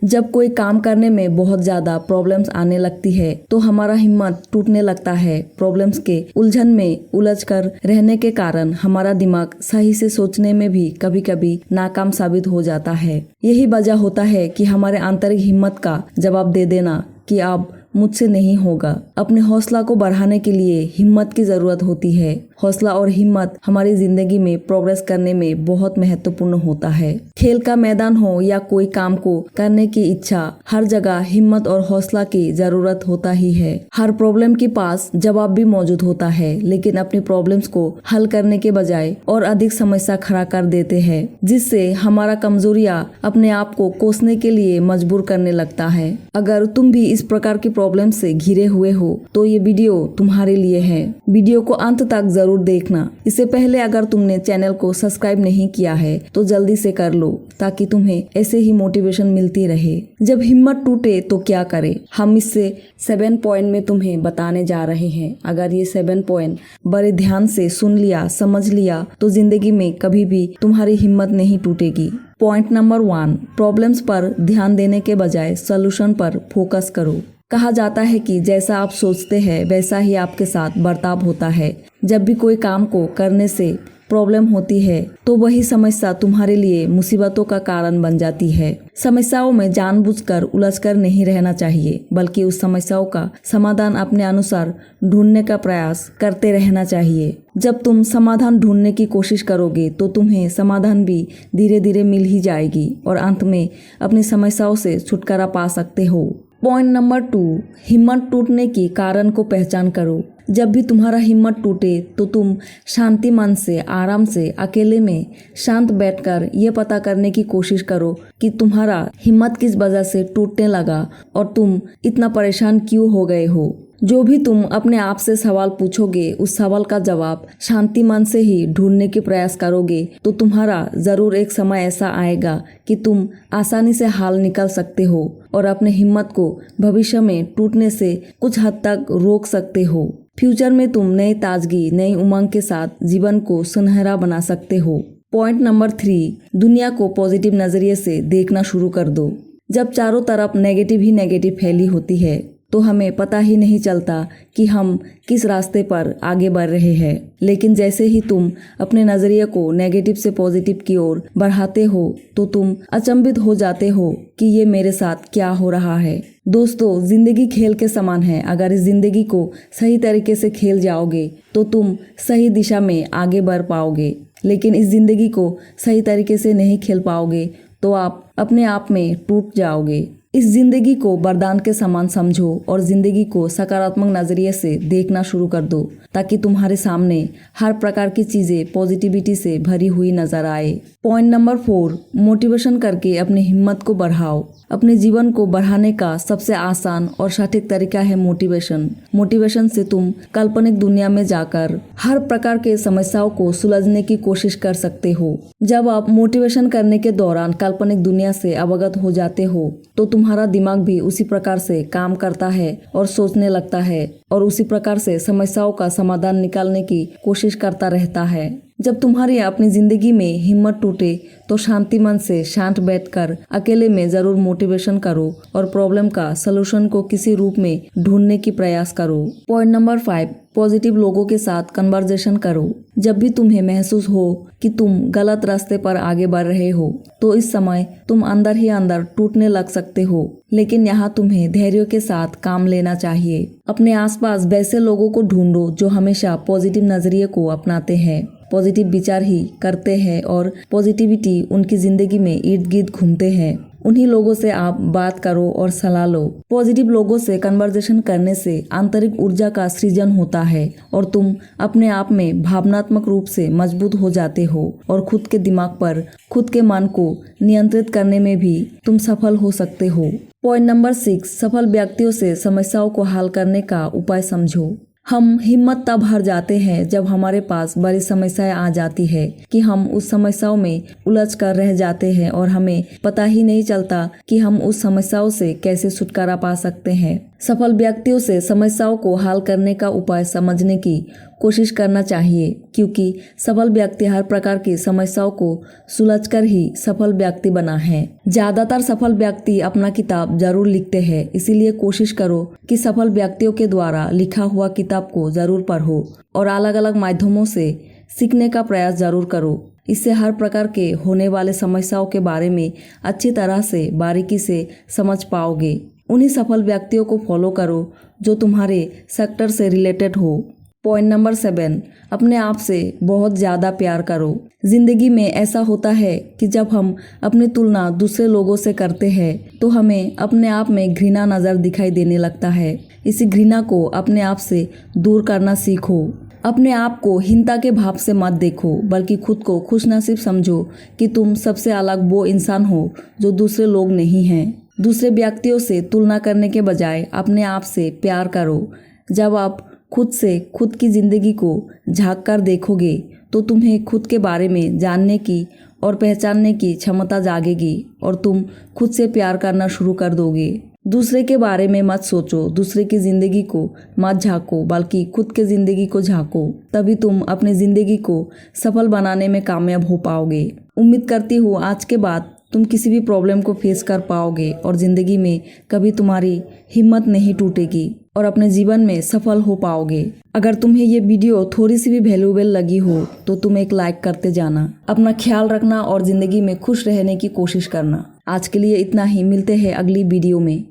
जब कोई काम करने में बहुत ज्यादा प्रॉब्लम्स आने लगती है तो हमारा हिम्मत टूटने लगता है। प्रॉब्लम्स के उलझन में उलझकर रहने के कारण हमारा दिमाग सही से सोचने में भी कभी कभी नाकाम साबित हो जाता है। यही वजह होता है कि हमारे आंतरिक हिम्मत का जवाब दे देना कि अब मुझसे नहीं होगा। अपने हौसला को बढ़ाने के लिए हिम्मत की जरूरत होती है। हौसला और हिम्मत हमारी जिंदगी में प्रोग्रेस करने में बहुत महत्वपूर्ण होता है। खेल का मैदान हो या कोई काम को करने की इच्छा, हर जगह हिम्मत और हौसला की जरूरत होता ही है। हर प्रॉब्लम के पास जवाब भी मौजूद होता है, लेकिन अपनी प्रॉब्लम्स को हल करने के बजाय और अधिक समस्या खड़ा कर देते हैं, जिससे हमारा कमजोरियां अपने आप को कोसने के लिए मजबूर करने लगता है। अगर तुम भी इस प्रकार की प्रॉब्लम से घिरे हुए हो तो ये वीडियो तुम्हारे लिए है। वीडियो को अंत तक जरूर देखना। इससे पहले अगर तुमने चैनल को सब्सक्राइब नहीं किया है तो जल्दी से कर लो, ताकि तुम्हें ऐसे ही मोटिवेशन मिलती रहे। जब हिम्मत टूटे तो क्या करें, हम इससे 7 पॉइंट में तुम्हें बताने जा रहे हैं। अगर ये 7 पॉइंट बड़े ध्यान से सुन लिया, समझ लिया तो जिंदगी में कभी भी तुम्हारी हिम्मत नहीं टूटेगी। पॉइंट नंबर 1, प्रॉब्लम्स पर ध्यान देने के बजाय सॉल्यूशन पर फोकस करो। कहा जाता है कि जैसा आप सोचते हैं वैसा ही आपके साथ बर्ताव होता है। जब भी कोई काम को करने से प्रॉब्लम होती है तो वही समस्या तुम्हारे लिए मुसीबतों का कारण बन जाती है। समस्याओं में जानबूझकर उलझकर नहीं रहना चाहिए, बल्कि उस समस्याओं का समाधान अपने अनुसार ढूंढने का प्रयास करते रहना चाहिए। जब तुम समाधान ढूंढने की कोशिश करोगे तो तुम्हें समाधान भी धीरे धीरे मिल ही जाएगी और अंत में अपनी समस्याओं से छुटकारा पा सकते हो। पॉइंट नंबर 2, हिम्मत टूटने की कारण को पहचान करो। जब भी तुम्हारा हिम्मत टूटे तो तुम शांति मन से, आराम से, अकेले में शांत बैठकर ये पता करने की कोशिश करो कि तुम्हारा हिम्मत किस वजह से टूटने लगा और तुम इतना परेशान क्यों हो गए हो। जो भी तुम अपने आप से सवाल पूछोगे, उस सवाल का जवाब शांति मन से ही ढूंढने के प्रयास करोगे तो तुम्हारा जरूर एक समय ऐसा आएगा कि तुम आसानी से हाल निकाल सकते हो और अपने हिम्मत को भविष्य में टूटने से कुछ हद तक रोक सकते हो। फ्यूचर में तुम नई ताजगी, नई उमंग के साथ जीवन को सुनहरा बना सकते हो। पॉइंट नंबर 3, दुनिया को पॉजिटिव नजरिए से देखना शुरू कर दो। जब चारों तरफ नेगेटिव ही नेगेटिव फैली होती है तो हमें पता ही नहीं चलता कि हम किस रास्ते पर आगे बढ़ रहे हैं। लेकिन जैसे ही तुम अपने नजरिए को नेगेटिव से पॉजिटिव की ओर बढ़ाते हो तो तुम अचंभित हो जाते हो कि ये मेरे साथ क्या हो रहा है। दोस्तों, जिंदगी खेल के समान है। अगर इस जिंदगी को सही तरीके से खेल जाओगे तो तुम सही दिशा में आगे बढ़ पाओगे, लेकिन इस जिंदगी को सही तरीके से नहीं खेल पाओगे तो आप अपने आप में टूट जाओगे। इस जिंदगी को वरदान के समान समझो और जिंदगी को सकारात्मक नजरिए से देखना शुरू कर दो, ताकि तुम्हारे सामने हर प्रकार की चीजें पॉजिटिविटी से भरी हुई नजर आए। पॉइंट नंबर 4, मोटिवेशन करके अपनी हिम्मत को बढ़ाओ। अपने जीवन को बढ़ाने का सबसे आसान और सटीक तरीका है मोटिवेशन। मोटिवेशन से तुम काल्पनिक दुनिया में जाकर हर प्रकार के समस्याओं को सुलझने की कोशिश कर सकते हो। जब आप मोटिवेशन करने के दौरान काल्पनिक दुनिया से अवगत हो जाते हो तो तुम्हारा दिमाग भी उसी प्रकार से काम करता है और सोचने लगता है और उसी प्रकार से समस्याओं का समाधान निकालने की कोशिश करता रहता है। जब तुम्हारी अपनी जिंदगी में हिम्मत टूटे तो शांति मन से शांत बैठकर अकेले में जरूर मोटिवेशन करो और प्रॉब्लम का सलूशन को किसी रूप में ढूंढने की प्रयास करो। पॉइंट नंबर 5, पॉजिटिव लोगों के साथ कन्वर्सेशन करो। जब भी तुम्हें महसूस हो कि तुम गलत रास्ते पर आगे बढ़ रहे हो तो इस समय तुम अंदर ही अंदर टूटने लग सकते हो, लेकिन यहाँ तुम्हें धैर्य के साथ काम लेना चाहिए। अपने आसपास वैसे लोगों को ढूंढो जो हमेशा पॉजिटिव नजरिए को अपनाते हैं, पॉजिटिव विचार ही करते हैं और पॉजिटिविटी उनकी जिंदगी में इर्द गिर्द घूमते हैं। उन्हीं लोगों से आप बात करो और सलाह लो। पॉजिटिव लोगों से कन्वर्सेशन करने से आंतरिक ऊर्जा का सृजन होता है और तुम अपने आप में भावनात्मक रूप से मजबूत हो जाते हो और खुद के दिमाग पर, खुद के मन को नियंत्रित करने में भी तुम सफल हो सकते हो। पॉइंट नंबर 6, सफल व्यक्तियों से समस्याओं को हल करने का उपाय समझो। हम हिम्मत तब हार जाते हैं जब हमारे पास बड़ी समस्याएं आ जाती है कि हम उस समस्याओं में उलझ कर रह जाते हैं और हमें पता ही नहीं चलता कि हम उस समस्याओं से कैसे छुटकारा पा सकते हैं। सफल व्यक्तियों से समस्याओं को हल करने का उपाय समझने की कोशिश करना चाहिए, क्योंकि सफल व्यक्ति हर प्रकार की समस्याओं को सुलझकर ही सफल व्यक्ति बना है। ज्यादातर सफल व्यक्ति अपना किताब जरूर लिखते हैं, इसीलिए कोशिश करो कि सफल व्यक्तियों के द्वारा लिखा हुआ किताब को जरूर पढ़ो और अलग अलग माध्यमों से सीखने का प्रयास जरूर करो। इससे हर प्रकार के होने वाले समस्याओं के बारे में अच्छी तरह से बारीकी से समझ पाओगे। उन्हीं सफल व्यक्तियों को फॉलो करो जो तुम्हारे सेक्टर से रिलेटेड हो। पॉइंट नंबर 7, अपने आप से बहुत ज़्यादा प्यार करो। जिंदगी में ऐसा होता है कि जब हम अपनी तुलना दूसरे लोगों से करते हैं तो हमें अपने आप में घृणा नज़र दिखाई देने लगता है। इसी घृणा को अपने आप से दूर करना सीखो। अपने आप को हीनता के भाव से मत देखो, बल्कि खुद को खुशनसीब समझो कि तुम सबसे अलग वो इंसान हो जो दूसरे लोग नहीं हैं। दूसरे व्यक्तियों से तुलना करने के बजाय अपने आप से प्यार करो। जब आप खुद से खुद की ज़िंदगी को झांक कर देखोगे तो तुम्हें खुद के बारे में जानने की और पहचानने की क्षमता जागेगी और तुम खुद से प्यार करना शुरू कर दोगे। दूसरे के बारे में मत सोचो, दूसरे की ज़िंदगी को मत झांको, बल्कि खुद के ज़िंदगी को झांको। तभी तुम अपनी ज़िंदगी को सफल बनाने में कामयाब हो पाओगे। उम्मीद करती हूँ आज के बाद तुम किसी भी प्रॉब्लम को फेस कर पाओगे और ज़िंदगी में कभी तुम्हारी हिम्मत नहीं टूटेगी और अपने जीवन में सफल हो पाओगे। अगर तुम्हें ये वीडियो थोड़ी सी भी वैल्यूएबल लगी हो तो तुम एक लाइक करते जाना। अपना ख्याल रखना और ज़िंदगी में खुश रहने की कोशिश करना। आज के लिए इतना ही, मिलते हैं अगली वीडियो में।